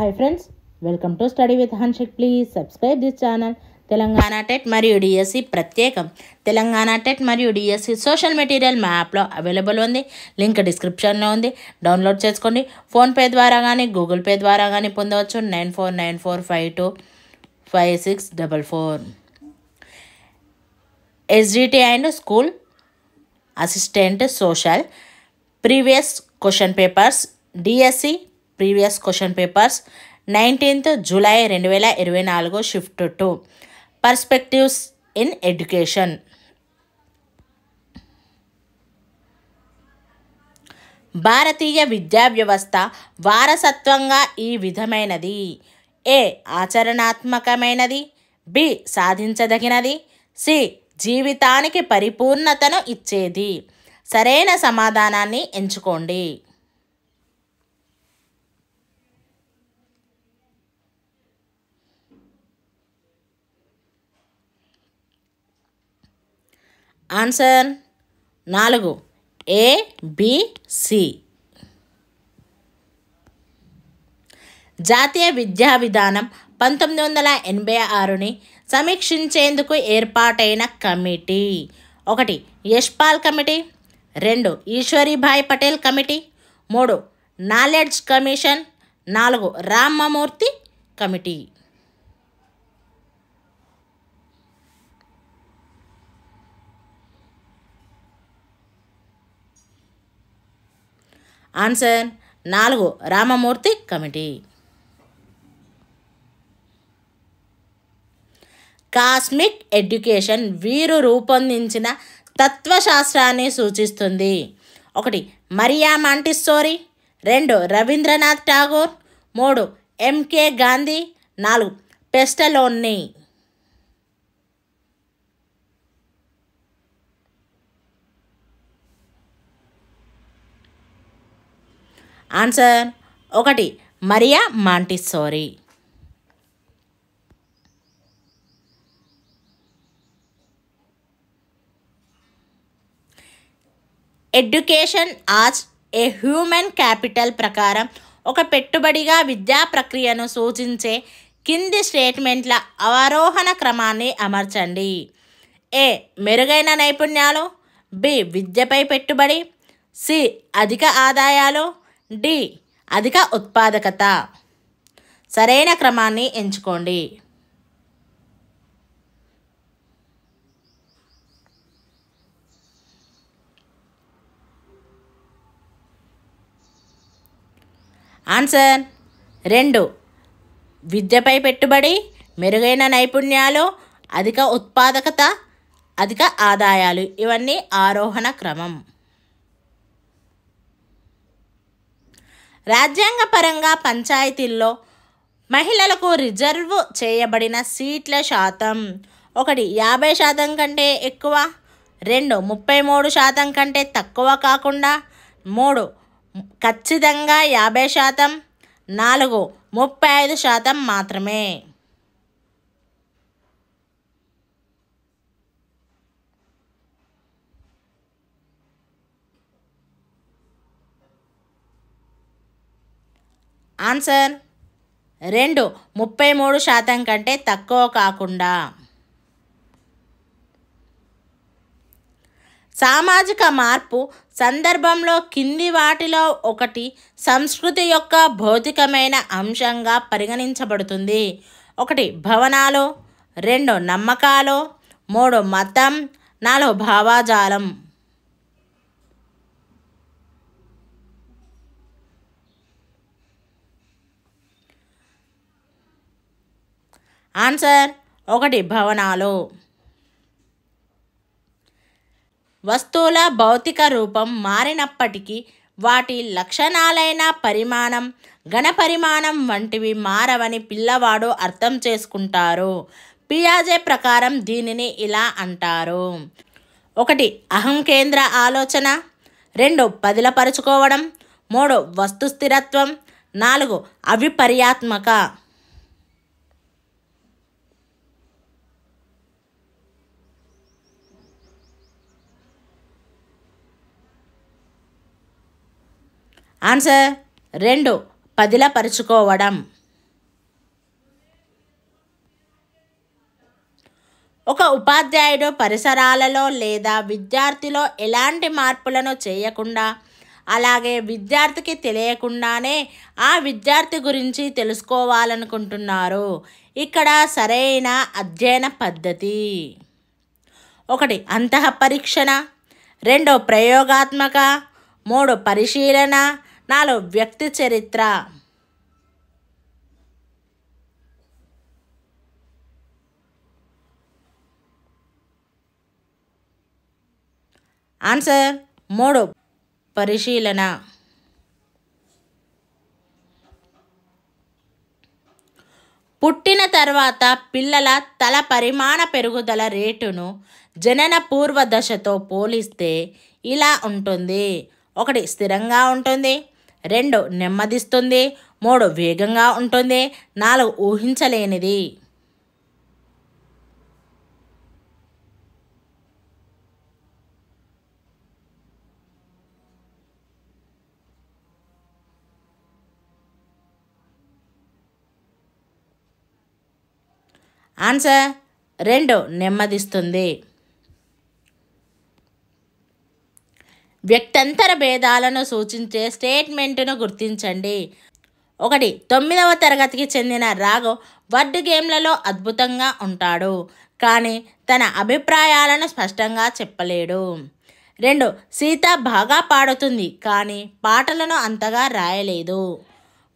Hi friends, welcome to study with Hanshik. Please subscribe this channel. Telangana TET మరియు DSC ప్రత్యేకం. Telangana TET మరియు DSC social material మా యాప్లో available ఉంది. లింక్ డిస్క్రిప్షన్లో ఉంది. డౌన్లోడ్ చేసుకోండి. ఫోన్పే ద్వారా కానీ గూగుల్ పే ద్వారా కానీ పొందవచ్చు. 9494525644. SGT and school assistant social previous question papers. DSC previous question papers 19th July 2024 shift 2 perspectives in education. భారతీయ విద్యా వ్యవస్థ వారసత్వంగా ఈ విధమైనది: ఏ ఆచరణాత్మకమైనది, బి సాధించదగినది, సి జీవితానికి పరిపూర్ణతను ఇచ్చేది. సరైన సమాధానాన్ని ఎంచుకోండి. Answer 4 A, B, C. జాతీయ విద్యా విధానం 1986ని సమీక్షించేందుకు ఏర్పాటైన committee: 1 Yashpal committee, 2 Ishwarbhai Patel committee, 3 knowledge commission, 4 Ramamurthy committee. Answer 4 Ramamurthy committee. Cosmic education వీరు రూపొందించిన తత్వశాస్త్రాన్ని సూచిస్తుంది: 1 Maria Montessori, 2 Rabindranath Tagore, 3 MK Gandhi, 4 Pestalozzi. Answer 1 Maria Montessori. Education as a human capital ప్రకారం ఒక పెట్టుబడిగా విద్యా ప్రక్రియను సూచించే కింది స్టేట్మెంట్ల అవరోహణ క్రమాన్ని అమర్చండి. ఏ మెరుగైన నైపుణ్యాలు, బి విద్యపై పెట్టుబడి, సి అధిక ఆదాయాలు, డి అధిక ఉత్పాదకత. సరైన క్రమాన్ని ఎంచుకోండి. ఆన్సర్ 2 విద్యపై పెట్టుబడి, మెరుగైన నైపుణ్యాలు, అధిక ఉత్పాదకత, అధిక ఆదాయాలు. ఇవన్నీ ఆరోహణ క్రమం. రాజ్యాంగపరంగా పంచాయతీల్లో మహిళలకు రిజర్వ్ చేయబడిన సీట్ల శాతం: 1 50% కంటే ఎక్కువ, 2 33% కంటే తక్కువ కాకుండా, 3 ఖచ్చితంగా 50%, 4 35% మాత్రమే. ఆన్సర్ 2 33% కంటే తక్కువ కాకుండా. సామాజిక మార్పు సందర్భంలో కింది వాటిలో ఒకటి సంస్కృతి యొక్క భౌతికమైన అంశంగా పరిగణించబడుతుంది: 1 భవనాలు, 2 నమ్మకాలు, 3 మతం, 4 భావజాలం. ఆన్సర్ 1 భవనాలు. వస్తువుల భౌతిక రూపం మారినప్పటికీ వాటి లక్షణాలైన పరిమాణం, ఘనపరిమాణం వంటివి మారవని పిల్లవాడు అర్థం చేసుకుంటారు. పియాజే ప్రకారం దీనిని ఇలా అంటారు: 1 అహం కేంద్ర ఆలోచన, 2 పదిలపరుచుకోవడం, 3 వస్తు స్థిరత్వం, 4 అవిపర్యాత్మక. ఆన్సర్ 2 పదిలపరుచుకోవడం. ఒక ఉపాధ్యాయుడు పరిసరాలలో లేదా విద్యార్థిలో ఎలాంటి మార్పులను చేయకుండా, అలాగే విద్యార్థికి తెలియకుండానే ఆ విద్యార్థి గురించి తెలుసుకోవాలనుకుంటున్నారు. ఇక్కడ సరైన అధ్యయన పద్ధతి: 1 అంతఃపరీక్షణ, 2 ప్రయోగాత్మక, 3 పరిశీలన, 4 వ్యక్తి చరిత్ర. ఆన్సర్ 3 పరిశీలన. పుట్టిన తర్వాత పిల్లల తల పరిమాణ పెరుగుదల రేటును జనన పూర్వ దశతో పోలిస్తే ఇలా ఉంటుంది: 1 స్థిరంగా ఉంటుంది, 2 నెమ్మదిస్తుంది, 3 వేగంగా ఉంటుంది, 4 ఊహించలేనిది. ఆన్సర్ 2 నెమ్మదిస్తుంది. వ్యక్తంతర భేదాలను సూచించే స్టేట్మెంట్ను గుర్తించండి. 1 9వ తరగతికి చెందిన రాఘవ్ వర్డ్ గేమ్లలో అద్భుతంగా ఉంటాడు, కానీ తన అభిప్రాయాలను స్పష్టంగా చెప్పలేడు. 2 సీత బాగా పాడుతుంది, కానీ పాటలను అంతగా రాయలేదు.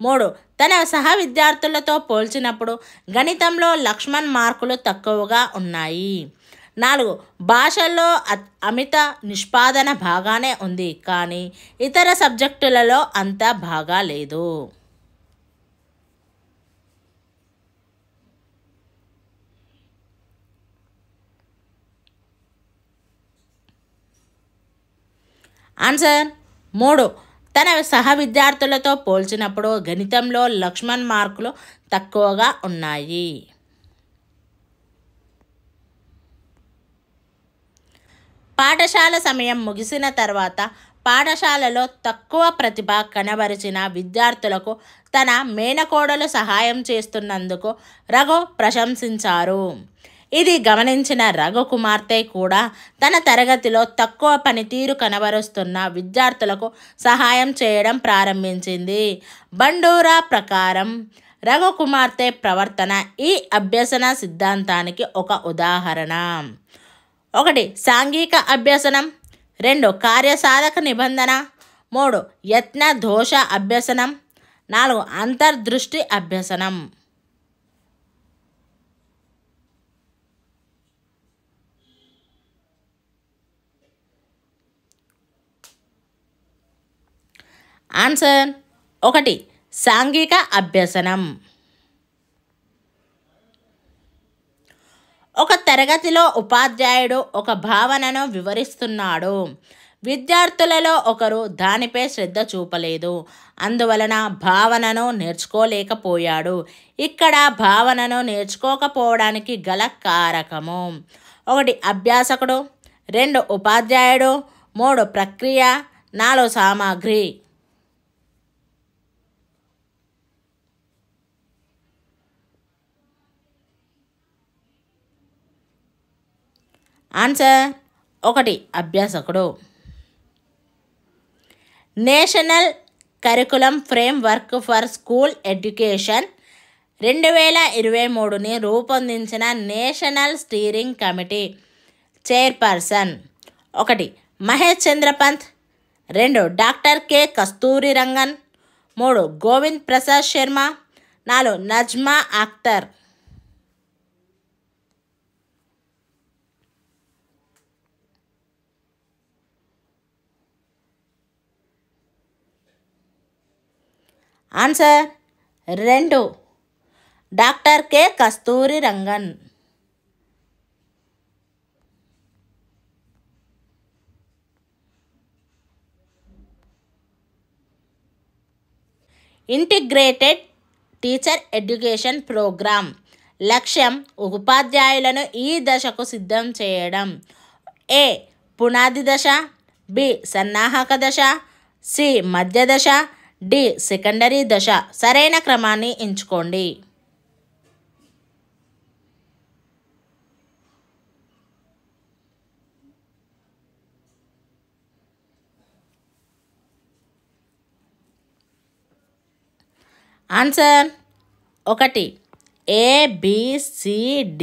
3 తన సహ విద్యార్థులతో పోల్చినప్పుడు గణితంలో లక్ష్మణ్ మార్కులు తక్కువగా ఉన్నాయి. 4 భాషల్లో అమిత నిష్పాదన బాగానే ఉంది, కానీ ఇతర సబ్జెక్టులలో అంత బాగా లేదు. ఆన్సర్ 3 తన సహ విద్యార్థులతో పోల్చినప్పుడు గణితంలో లక్ష్మణ్ మార్కులు తక్కువగా ఉన్నాయి. పాఠశాల సమయం ముగిసిన తర్వాత పాఠశాలలో తక్కువ ప్రతిభ కనబరిచిన విద్యార్థులకు తన మేనకోడలు సహాయం చేస్తున్నందుకు రఘు ప్రశంసించారు. ఇది గమనించిన రఘు కుమార్తె కూడా తన తరగతిలో తక్కువ పనితీరు కనబరుస్తున్న విద్యార్థులకు సహాయం చేయడం ప్రారంభించింది. బండూరా ప్రకారం రఘు కుమార్తె ప్రవర్తన ఈ అభ్యసన సిద్ధాంతానికి ఒక ఉదాహరణ. 1 సాంఘిక అభ్యసనం, 2 కార్యసాధక నిబంధన, 3 యత్న దోష అభ్యసనం, 4 అంతర్దృష్టి అభ్యసనం. ఆన్సర్ 1 సాంఘిక అభ్యసనం. ఒక తరగతిలో ఉపాధ్యాయుడు ఒక భావనను వివరిస్తున్నాడు. విద్యార్థులలో ఒకరు దానిపై శ్రద్ధ చూపలేదు, అందువలన భావనను నేర్చుకోలేకపోయాడు. ఇక్కడ భావనను నేర్చుకోకపోవడానికి గల కారకము: 1 అభ్యాసకుడు, 2 ఉపాధ్యాయుడు, 3 ప్రక్రియ, 4 సామాగ్రి. ఆన్సర్ 1 అభ్యాసకుడు. National curriculum framework for school education 2023ని రూపొందించిన national steering committee chairperson: 1 Mahesh Chandrapant, 2 doctor K Kasturi Rangan, 3 Govind Prasad Sharma, 4 Najma Akhtar. Answer 2 doctor K Kasturi Rangan. Integrated teacher education programme లక్ష్యం ఉపాధ్యాయులను ఈ దశకు సిద్ధం చేయడం. ఏ పునాది దశ, బి సన్నాహక దశ, సి మధ్య దశ, డి సెకండరీ దశ. సరైన క్రమాన్ని ఎంచుకోండి. Answer 1 ABCD.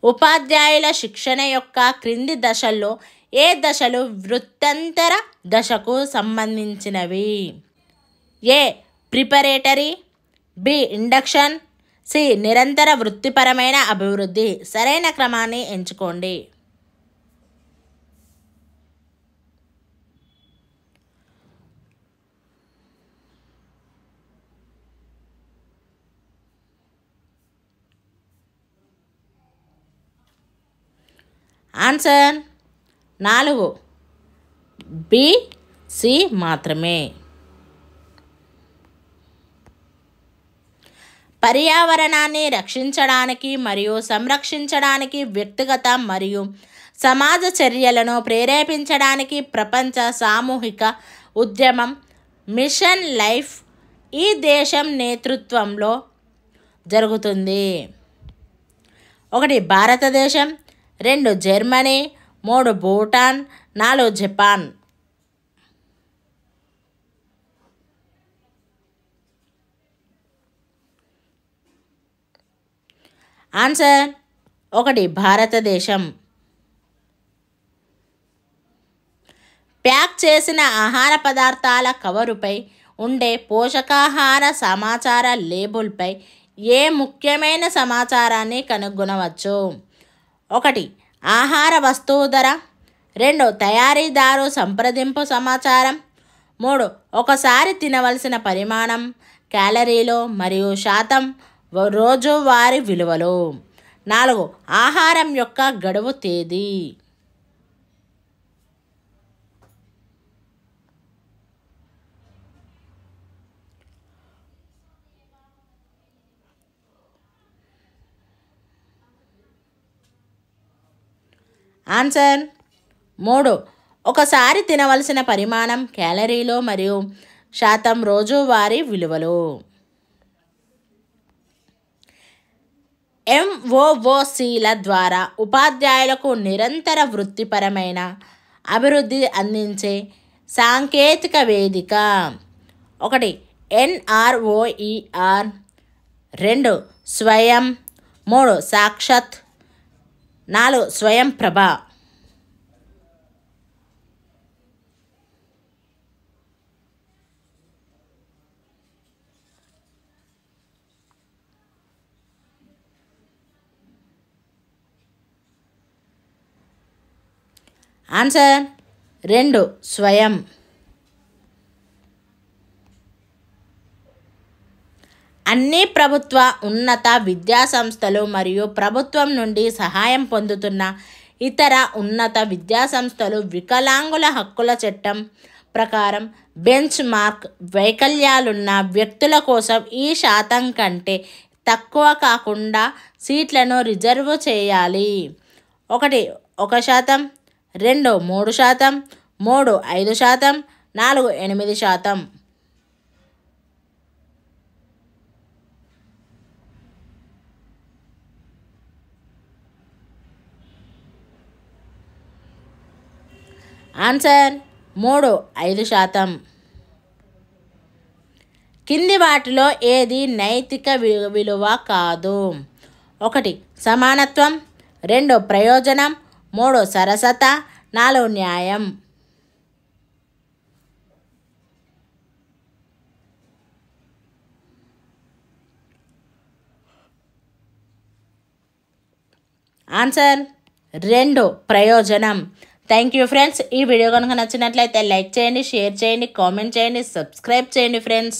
ఉపాధ్యాయుల శిక్షణ యొక్క క్రింది దశల్లో ఏ దశలు వృత్యంతర దశకు సంబంధించినవి? ఏ ప్రిపరేటరీ, బి ఇండక్షన్, సి నిరంతర వృత్తిపరమైన అభివృద్ధి. సరైన క్రమాన్ని ఎంచుకోండి. ఆన్సర్ 4 బి, సి మాత్రమే. పర్యావరణాన్ని రక్షించడానికి మరియు సంరక్షించడానికి వ్యక్తిగత మరియు సమాజ చర్యలను ప్రేరేపించడానికి ప్రపంచ సామూహిక ఉద్యమం మిషన్ లైఫ్ ఈ దేశం నేతృత్వంలో జరుగుతుంది. 1 భారతదేశం, 2 జర్మనీ, 3 భూటాన్, 4 జపాన్. ఆన్సర్ 1 భారతదేశం. ప్యాక్ చేసిన ఆహార పదార్థాల కవరుపై ఉండే పోషకాహార సమాచార లేబుల్పై ఏ ముఖ్యమైన సమాచారాన్ని కనుగొనవచ్చు? 1 ఆహార వస్తువు ధర, 2 తయారీదారు సంప్రదింపు సమాచారం, 3 ఒకసారి తినవలసిన పరిమాణం, క్యాలరీలు మరియు శాతం, రోజువారీ విలువలు, 4 ఆహారం యొక్క గడువు తేదీ. ఆన్సర్ 3 ఒకసారి తినవలసిన పరిమాణం, క్యాలరీలు మరియు శాతం, రోజువారీ విలువలు. MOOCల ద్వారా ఉపాధ్యాయులకు నిరంతర వృత్తిపరమైన అభివృద్ధి అందించే సాంకేతిక వేదిక. 1 NROER, 2 స్వయం, 3 సాక్షాత్, 4 స్వయం ప్రభ. ఆన్సర్ 2 స్వయం. అన్ని ప్రభుత్వ ఉన్నత విద్యాసంస్థలు మరియు ప్రభుత్వం నుండి సహాయం పొందుతున్న ఇతర ఉన్నత విద్యాసంస్థలు వికలాంగుల హక్కుల చట్టం ప్రకారం బెంచ్ మార్క్ వైకల్యాలున్న వ్యక్తుల కోసం ఈ శాతం కంటే తక్కువ కాకుండా సీట్లను రిజర్వ్ చేయాలి. 1 1%, 2 3%, 3 5%, 4 8%. ఆన్సర్ 3 5%. కింది వాటిలో ఏది నైతిక విలువ కాదు? 1 సమానత్వం, 2 ప్రయోజనం, 3 సరసత, 4 న్యాయం. ఆన్సర్ 2 ప్రయోజనం. Thank you friends. ఈ వీడియో కనుక నచ్చినట్లయితే లైక్ చేయండి, షేర్ చేయండి, కామెంట్ చేయండి, సబ్స్క్రైబ్ చేయండి ఫ్రెండ్స్.